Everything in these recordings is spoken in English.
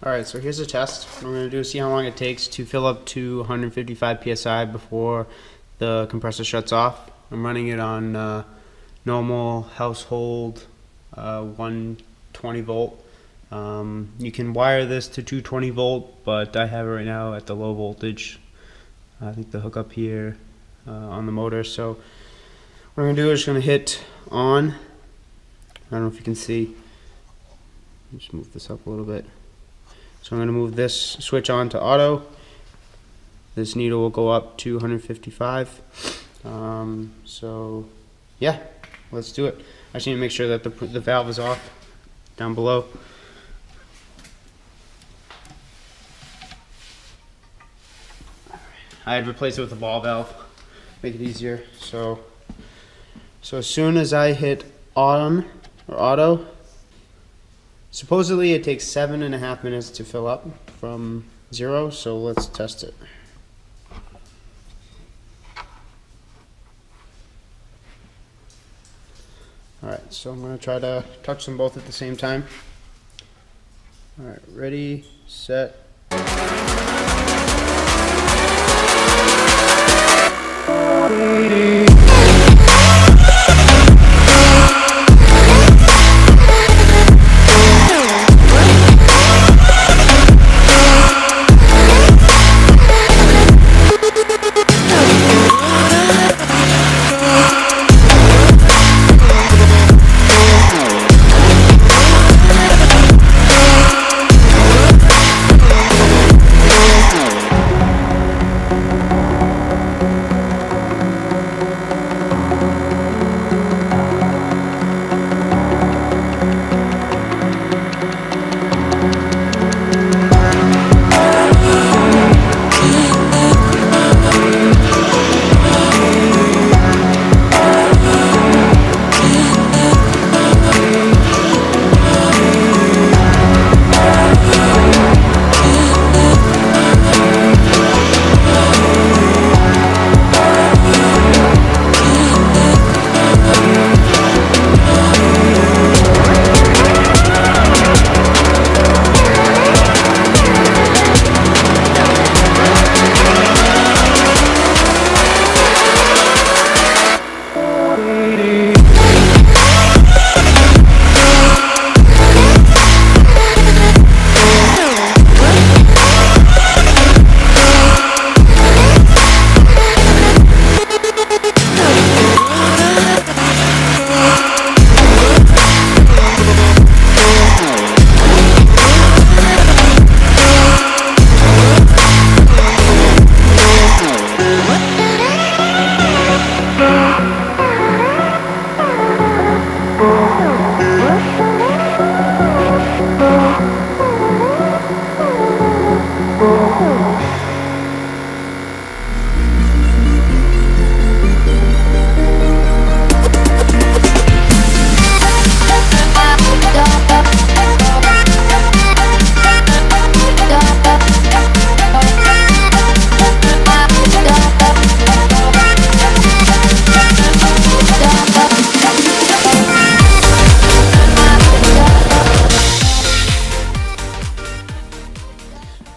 Alright, so here's a test. What we're going to do is see how long it takes to fill up to 155 psi before the compressor shuts off. I'm running it on normal household 120 volt. You can wire this to 220 volt, but I have it right now at the low voltage. I think the hookup here on the motor. So what I'm going to do is just going to hit on. I don't know if you can see. Just move this up a little bit. So I'm going to move this switch on to auto. This needle will go up to 155. So yeah, let's do it. I just need to make sure that the valve is off down below. I had replaced it with a ball valve, make it easier. So as soon as I hit on or auto, supposedly it takes 7.5 minutes to fill up from 0, so let's test it. Alright, so I'm going to try to touch them both at the same time. Alright, ready, set.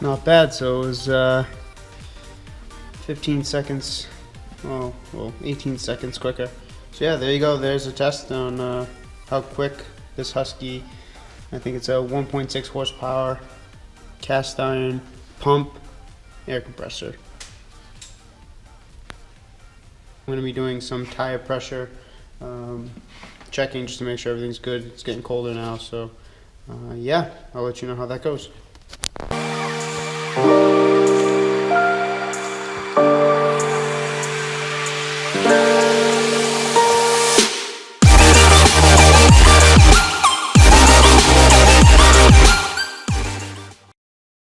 Not bad. So it was 15 seconds, well 18 seconds quicker. So yeah, there you go. There's a test on how quick this Husky, I think it's a 1.6 horsepower cast iron pump air compressor. I'm going to be doing some tire pressure checking just to make sure everything's good. It's getting colder now, so yeah, I'll let you know how that goes.